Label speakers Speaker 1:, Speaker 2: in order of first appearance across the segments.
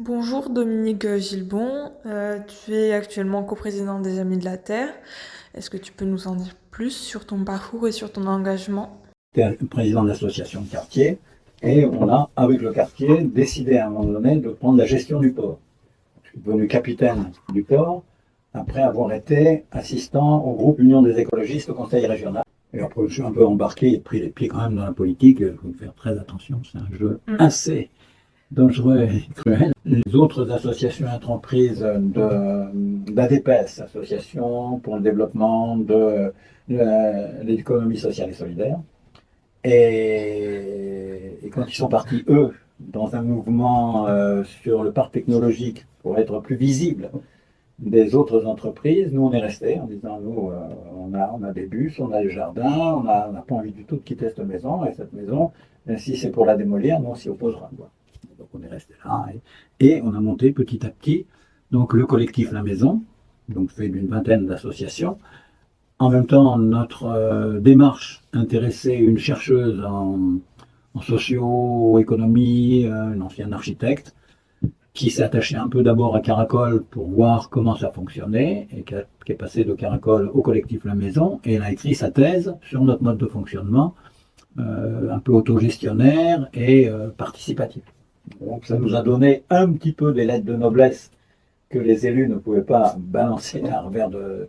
Speaker 1: Bonjour Dominique Gilbon, tu es actuellement coprésident des Amis de la Terre. Est-ce que tu peux nous en dire plus sur ton parcours et sur ton engagement?
Speaker 2: J'étais président de l'association de quartier et on a, avec le quartier, décidé à un moment donné de prendre la gestion du port. Je suis devenu capitaine du port après avoir été assistant au groupe Union des écologistes au conseil régional. Et après, je suis un peu embarqué et pris les pieds quand même dans la politique. Il faut faire très attention, c'est un jeu assez dangereux et cruel. Les autres associations et entreprises d'ADPS, Association pour le développement de l'économie sociale et solidaire, et quand ils sont partis, eux, dans un mouvement sur le parc technologique pour être plus visible des autres entreprises, nous on est restés en disant nous on a des bus, on a des jardins, on n'a pas envie du tout de quitter cette maison, et cette maison, si c'est pour la démolir, nous on s'y opposera. Quoi. Donc on est resté là et on a monté petit à petit donc le collectif La Maison, donc fait d'une vingtaine d'associations. En même temps, notre démarche intéressait une chercheuse en socio-économie, une ancienne architecte, qui s'est attachée un peu d'abord à Caracol pour voir comment ça fonctionnait, et qui est passée de Caracol au collectif La Maison, et elle a écrit sa thèse sur notre mode de fonctionnement, un peu autogestionnaire et participatif. Donc ça nous a donné un petit peu des lettres de noblesse que les élus ne pouvaient pas balancer à revers de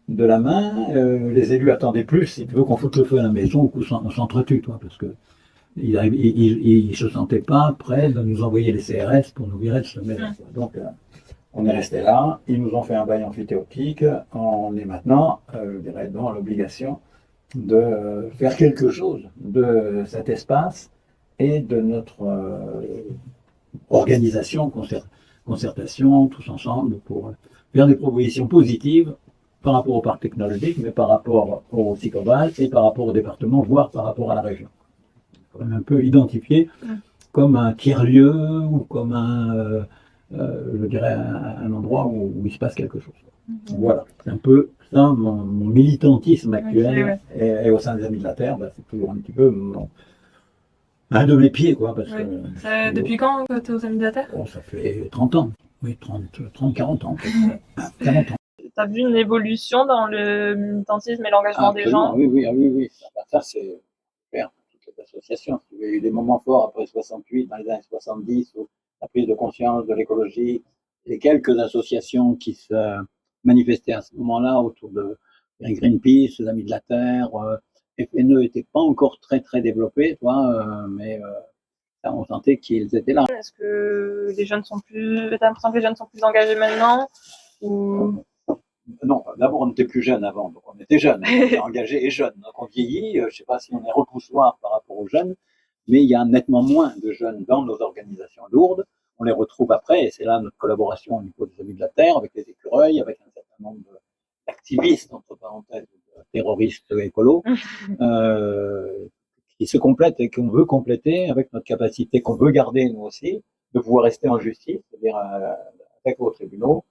Speaker 2: la main. Les élus attendaient plus. Si tu veux qu'on foute le feu à la maison, on s'entretue, toi, parce que ils ne se sentaient pas prêts de nous envoyer les CRS pour nous virer de ce maison. Donc, on est resté là. Ils nous ont fait un bail amphithéotique. On est maintenant, je dirais, dans l'obligation de faire quelque chose de cet espace et de notre organisation, concertation, tous ensemble, pour faire des propositions positives par rapport au parc technologique, mais par rapport au Sicoval et par rapport au département, voire par rapport à la région. Quand même un peu identifié comme un tiers-lieu ou comme je dirais, un endroit où il se passe quelque chose. Voilà, c'est un peu ça mon militantisme actuel. Et au sein des Amis de la Terre, c'est toujours un petit peu un de mes pieds, quoi. Parce que,
Speaker 1: Depuis quand tu es aux Amis de la Terre?
Speaker 2: bon, ça fait 30 ans. Oui, 30 40 ans. 40 ans.
Speaker 1: Tu as vu une évolution dans le militantisme et l'engagement des gens?
Speaker 2: Oui, oui, oui, oui. Ça c'est faire toutes les associations. Il y a eu des moments forts après 68, dans les années 70, où la prise de conscience de l'écologie, les quelques associations qui se manifestaient à ce moment-là autour de Greenpeace, les Amis de la Terre, FNE n'était pas encore très très développé, mais on sentait qu'ils étaient là.
Speaker 1: Est-ce que les jeunes sont plus... T'as l'impression que les jeunes sont plus engagés maintenant ou...
Speaker 2: Non, d'abord on était plus jeunes avant, donc on était jeunes, on était engagés et jeunes. Donc on vieillit, je ne sais pas si on est repoussoir par rapport aux jeunes, mais il y a nettement moins de jeunes dans nos organisations lourdes. On les retrouve après, et c'est là notre collaboration au niveau des Amis de la Terre, avec les écureuils, avec un certain nombre d'activistes, entre parenthèses, terroristes écolos, qui se complètent et qu'on veut compléter avec notre capacité qu'on veut garder nous aussi, de pouvoir rester en justice, c'est-à-dire avec vos tribunaux,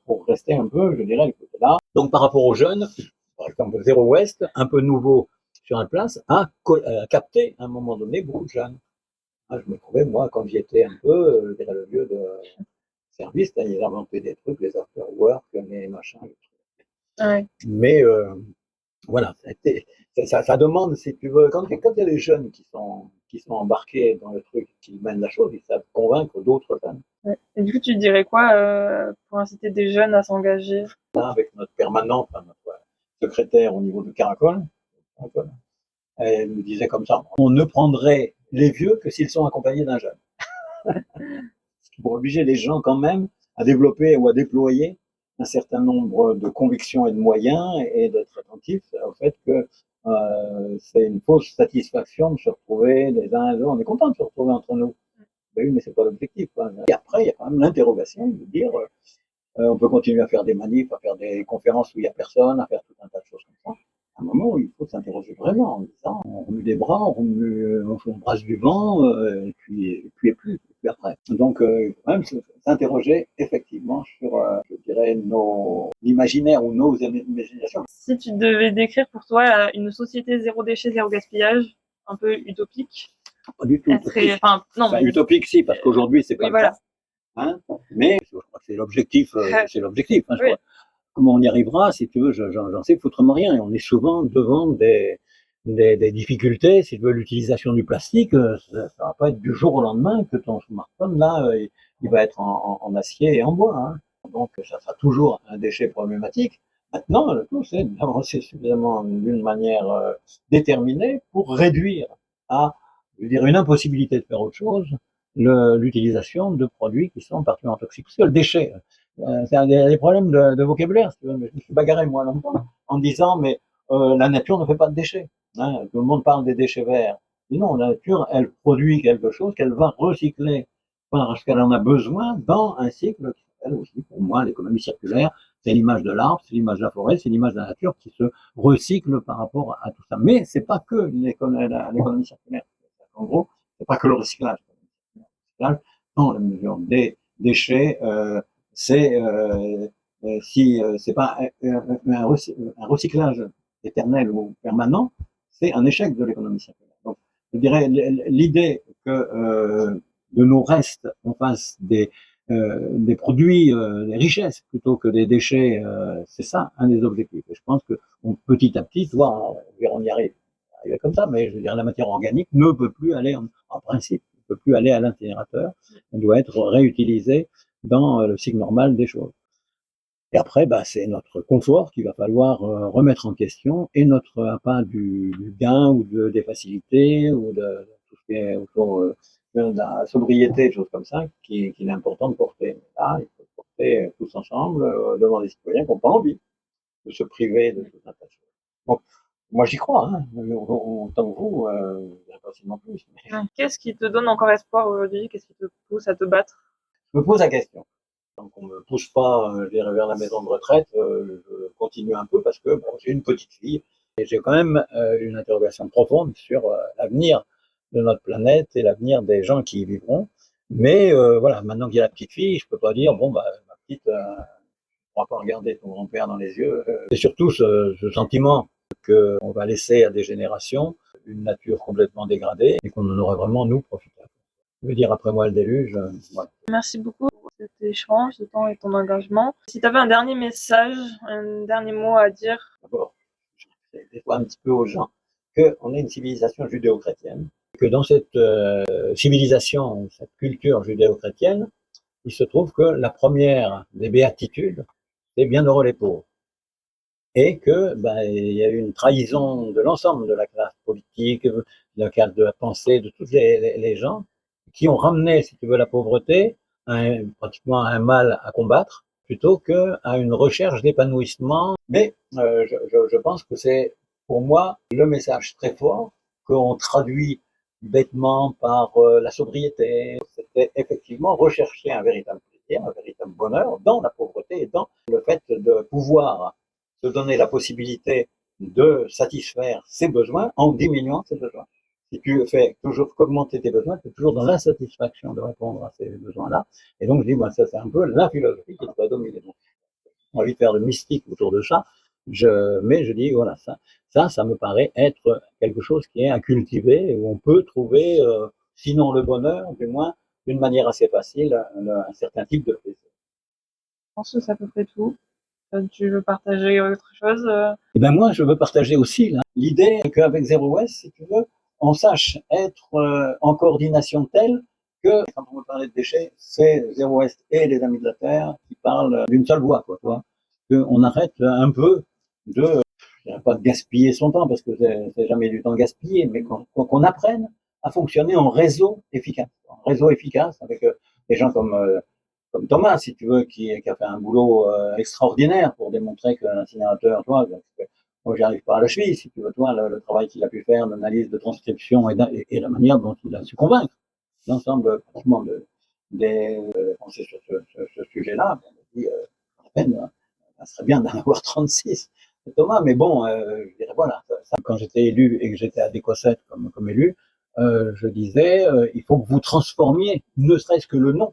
Speaker 2: pour rester un peu, je dirais, du côté là. Donc par rapport aux jeunes, par exemple Zéro Ouest, un peu nouveau sur la place, a capté à un moment donné beaucoup de jeunes. Je me trouvais, moi, quand j'y étais un peu, le lieu de service, ils inventaient des trucs, les after-work, les machins, les trucs.
Speaker 1: Ouais.
Speaker 2: Mais voilà, ça demande, si tu veux, quand il y a des jeunes qui sont embarqués dans le truc, qui mènent la chose, ils savent convaincre d'autres jeunes.
Speaker 1: Ouais. Et du coup, tu dirais quoi pour inciter des jeunes à s'engager?
Speaker 2: Là, avec notre permanente, notre secrétaire au niveau de Caracol, elle nous disait comme ça, on ne prendrait les vieux que s'ils sont accompagnés d'un jeune. Pour obliger les gens quand même à développer ou à déployer un certain nombre de convictions et de moyens et d'être attentifs au fait que c'est une fausse satisfaction de se retrouver les uns et les autres. On est content de se retrouver entre nous. Ben oui, mais c'est pas l'objectif. Et après, il y a quand même l'interrogation de dire on peut continuer à faire des manifs, à faire des conférences où il n'y a personne, à faire tout un tas de choses comme ça. À un moment où il faut s'interroger vraiment en disant on remue des bras, on brasse du vent, et puis après. Donc, il faut quand même s'interroger effectivement sur, je dirais, l'imaginaire ou nos imaginations.
Speaker 1: Si tu devais décrire pour toi une société zéro déchet, zéro gaspillage, un peu utopique,
Speaker 2: pas du tout utopique.
Speaker 1: non,
Speaker 2: utopique, si, parce qu'aujourd'hui, c'est pas
Speaker 1: oui, voilà.
Speaker 2: Hein, mais je crois que c'est l'objectif, c'est l'objectif. Hein, je
Speaker 1: Oui.
Speaker 2: crois. Comment on y arrivera, si tu veux, j'en sais foutrement rien. Et on est souvent devant des difficultés. Si tu veux, l'utilisation du plastique, ça va pas être du jour au lendemain que ton smartphone, là, il va être en acier et en bois. Hein. Donc, ça sera toujours un déchet problématique. Maintenant, le tout, c'est d'avancer suffisamment d'une manière déterminée pour réduire à, je veux dire, une impossibilité de faire autre chose, l'utilisation de produits qui sont particulièrement toxiques. Parce que le déchet, c'est des problèmes de vocabulaire, si tu veux. Mais je me suis bagarré moi longtemps en disant mais la nature ne fait pas de déchets. Hein. Tout le monde parle des déchets verts. Et non, la nature, elle produit quelque chose qu'elle va recycler parce qu'elle en a besoin dans un cycle qui s'appelle aussi, pour moi, l'économie circulaire. C'est l'image de l'arbre, c'est l'image de la forêt, c'est l'image de la nature qui se recycle par rapport à tout ça. Mais c'est pas que l'économie circulaire. En gros, c'est pas que le recyclage. Dans la mesure des déchets, c'est si c'est pas un recyclage éternel ou permanent, c'est un échec de l'économie circulaire. Donc, je dirais l'idée que de nos restes, on fasse des produits, des richesses plutôt que des déchets, c'est ça un des objectifs. Et je pense que petit à petit, on y arrive comme ça, mais je veux dire, la matière organique ne peut plus aller, en principe, ne peut plus aller à l'incinérateur, elle doit être réutilisée dans le cycle normal des choses. Et après, bah, c'est notre confort qu'il va falloir remettre en question et notre appât du gain ou des facilités ou de tout ce qui est autour de la sobriété, des choses comme ça, qu'il est important de porter. Mais là, il faut porter tous ensemble devant des citoyens qui n'ont pas envie de se priver de tout un tas de choses. Donc, moi, j'y crois, hein. Autant que vous, pas seulement plus. Mais...
Speaker 1: Qu'est-ce qui te donne encore espoir aujourd'hui? Qu'est-ce qui te pousse à te battre?
Speaker 2: Je me pose la question. Donc, on me pousse pas vers la maison de retraite, je continue un peu parce que bon, j'ai une petite fille et j'ai quand même une interrogation profonde sur l'avenir de notre planète et l'avenir des gens qui y vivront. Mais voilà, maintenant qu'il y a la petite fille, je peux pas dire bon bah ma petite, ne pourra pas regarder ton grand-père dans les yeux. Et surtout ce sentiment qu'on va laisser à des générations une nature complètement dégradée et qu'on en aurait vraiment nous profité. Je veux dire après moi le déluge. Voilà.
Speaker 1: Merci beaucoup pour cet échange, ce temps et ton engagement. Si tu avais un dernier message, un dernier mot à dire.
Speaker 2: D'abord, je des fois un petit peu aux gens qu'on est une civilisation judéo-chrétienne, que dans cette civilisation, cette culture judéo-chrétienne, il se trouve que la première des béatitudes, c'est bienheureux les pauvres. Et que ben, il y a eu une trahison de l'ensemble de la classe politique, de la classe de la pensée, de tous les gens qui ont ramené, si tu veux, la pauvreté pratiquement à un mal à combattre plutôt qu'à une recherche d'épanouissement. Mais je pense que c'est pour moi le message très fort qu'on traduit bêtement par la sobriété. C'était effectivement rechercher un véritable plaisir, un véritable bonheur dans la pauvreté et dans le fait de pouvoir se donner la possibilité de satisfaire ses besoins en diminuant ses besoins. Si tu fais toujours qu'augmenter tes besoins, tu es toujours dans l'insatisfaction de répondre à ces besoins-là. Et donc, je dis, ben, ça, c'est un peu la philosophie qui doit dominer. Donc, j'ai envie de faire de mystique autour de ça. Mais je dis, voilà, ça me paraît être quelque chose qui est à cultiver, où on peut trouver, sinon le bonheur, du moins, d'une manière assez facile, un certain type de plaisir.
Speaker 1: Je pense que c'est à peu près tout. Tu veux partager autre chose?
Speaker 2: Et ben moi, je veux partager aussi l'idée qu'avec Zero Waste, si tu veux, on sache être en coordination telle que, quand on veut parler de déchets, c'est Zero Waste et les Amis de la Terre qui parlent d'une seule voix, quoi, toi. Qu'on arrête un peu de, je dirais pas de gaspiller son temps, parce que c'est jamais du temps gaspillé, mais qu'on apprenne à fonctionner en réseau efficace. En réseau efficace avec des gens comme Thomas, si tu veux, qui a fait un boulot extraordinaire pour démontrer que l'incinérateur, toi, moi, j'y arrive pas à la cheville, si tu veux, toi, le travail qu'il a pu faire d'analyse, de transcription et la manière dont il a su convaincre l'ensemble, pratiquement, des pensées sur ce sujet-là. On me dit, à peine, ça serait bien d'en avoir 36, Thomas, mais bon, je dirais, voilà, quand j'étais élu et que j'étais à Décossette comme élu, je disais, il faut que vous transformiez, ne serait-ce que le nom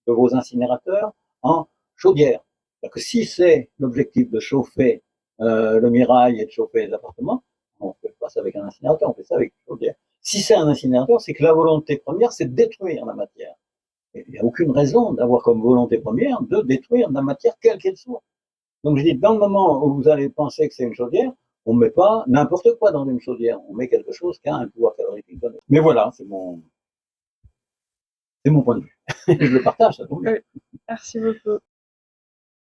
Speaker 2: de vos incinérateurs en chaudière. C'est-à-dire que si c'est l'objectif de chauffer le Mirail et de chauffer les appartements, on ne fait pas ça avec un incinérateur, on fait ça avec une chaudière. Si c'est un incinérateur, c'est que la volonté première, c'est de détruire la matière. il n'y a aucune raison d'avoir comme volonté première de détruire la matière quelle qu'elle soit. Donc je dis, dans le moment où vous allez penser que c'est une chaudière, on ne met pas n'importe quoi dans une chaudière, on met quelque chose qui a un pouvoir calorifique donné. Mais voilà, c'est mon point de vue. Je le partage, ça tombe bien.
Speaker 1: Oui. Merci beaucoup.